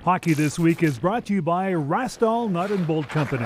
Hockey This Week is brought to you by Rastall Nut and Bolt Company.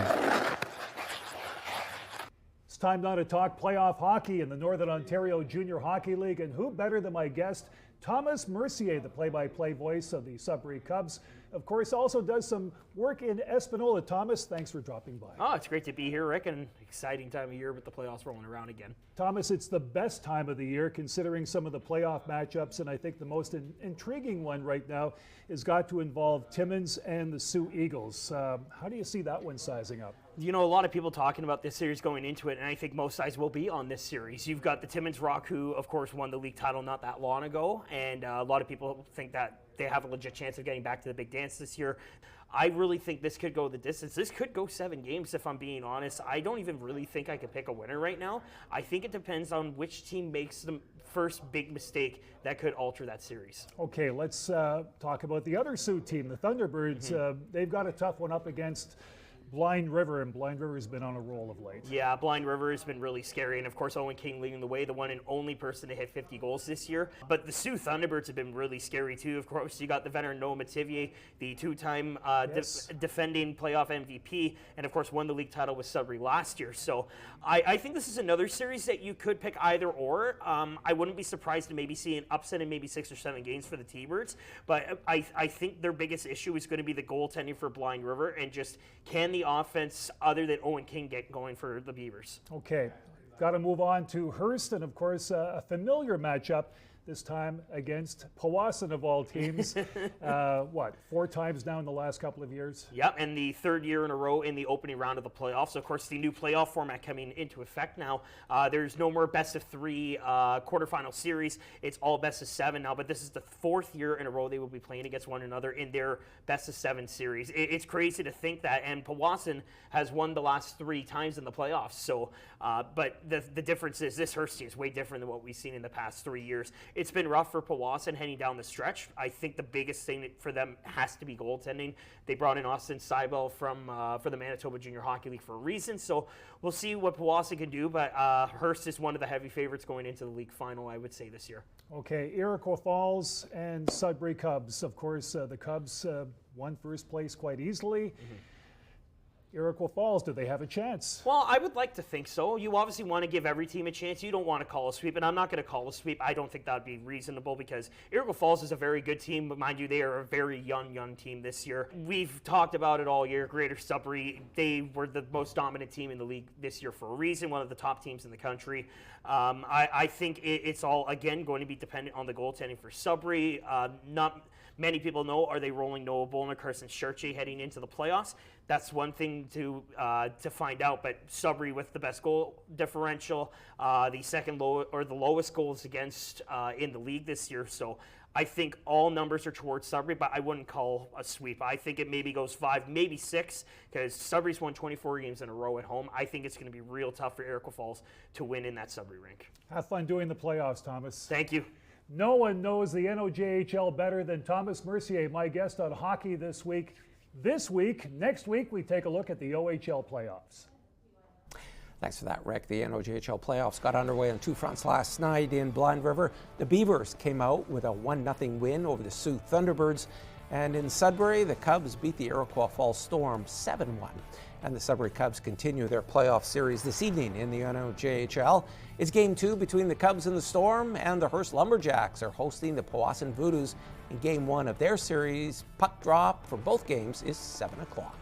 It's time now to talk playoff hockey in the Northern Ontario Junior Hockey League, and who better than my guest, Thomas Mercier, the play-by-play voice of the Sudbury Cubs. Of course, also does some work in Espanola. Thomas, thanks for dropping by. Oh, it's great to be here, Rick, and exciting time of year with the playoffs rolling around again. Thomas, it's the best time of the year considering some of the playoff matchups, and I think the most intriguing one right now has got to involve Timmins and the Sioux Eagles. How do you see that one sizing up? You know, a lot of people talking about this series going into it, and I think most eyes will be on this series. You've got the Timmins Rock, who, of course, won the league title not that long ago, and a lot of people think that they have a legit chance of getting back to the big dance this year. I really think this could go the distance. This could go 7 games, if I'm being honest. I don't even really think I could pick a winner right now. I think it depends on which team makes the first big mistake that could alter that series. Okay, let's talk about the other Sioux team, the Thunderbirds. They've got a tough one up against Blind River, and Blind River's been on a roll of late. Yeah, Blind River has been really scary, and of course Owen King leading the way, the one and only person to hit 50 goals this year. But the Sioux Thunderbirds have been really scary too. Of course, you got the veteran Noah Mativier, the two-time defending playoff MVP, and of course won the league title with Sudbury last year. So I think this is another series that you could pick either or. I wouldn't be surprised to maybe see an upset in maybe 6 or 7 games for the T-Birds, but I think their biggest issue is going to be the goaltending for Blind River, and just can the offense other than Owen King get going for the Beavers. Okay, got to move on to Hearst, and of course a familiar matchup, this time against Powassan of all teams. 4 times now in the last couple of years? Yeah, and the 3rd year in a row in the opening round of the playoffs. Of course, the new playoff format coming into effect now. There's no more best of 3 quarterfinal series. It's all best of 7 now, but this is the 4th year in a row they will be playing against one another in their best of 7 series. It's crazy to think that, and Powassan has won the last 3 times in the playoffs. So, but the difference is this Hearst team is way different than what we've seen in the past 3 years. It's been rough for Powassan heading down the stretch. I think the biggest thing for them has to be goaltending. They brought in Austin Seibel for the Manitoba Junior Hockey League for a reason, so we'll see what Powassan can do, but Hearst is one of the heavy favorites going into the league final, I would say, this year. Okay, Iroquois Falls and Sudbury Cubs. Of course, the Cubs won first place quite easily. Iroquois Falls, do they have a chance? Well, I would like to think so. You obviously want to give every team a chance. You don't want to call a sweep, and I'm not going to call a sweep. I don't think that would be reasonable because Iroquois Falls is a very good team, but mind you, they are a very young team this year. We've talked about it all year. Greater Sudbury, they were the most dominant team in the league this year for a reason, one of the top teams in the country. I think it's all, again, going to be dependent on the goaltending for Sudbury. Not many people know, are they rolling Noah Bolner, Carson Scherche heading into the playoffs? That's one thing to find out. But Sudbury with the best goal differential, the second the lowest goals against in the league this year. So I think all numbers are towards Sudbury, but I wouldn't call a sweep. I think it maybe goes 5, maybe 6, because Sudbury's won 24 games in a row at home. I think it's going to be real tough for Iroquois Falls to win in that Sudbury rink. Have fun doing the playoffs, Thomas. Thank you. No one knows the NOJHL better than Thomas Mercier, my guest on Hockey This Week. Next week, we take a look at the OHL playoffs. Thanks for that, Rick. The NOJHL playoffs got underway on 2 fronts last night in Blind River. The Beavers came out with a 1-0 win over the Sioux Thunderbirds. And in Sudbury, the Cubs beat the Iroquois Falls Storm 7-1. And the Sudbury Cubs continue their playoff series this evening in the NOJHL. It's Game 2 between the Cubs and the Storm, and the Hearst Lumberjacks are hosting the Powassan Voodoos in Game 1 of their series. Puck drop for both games is 7 o'clock.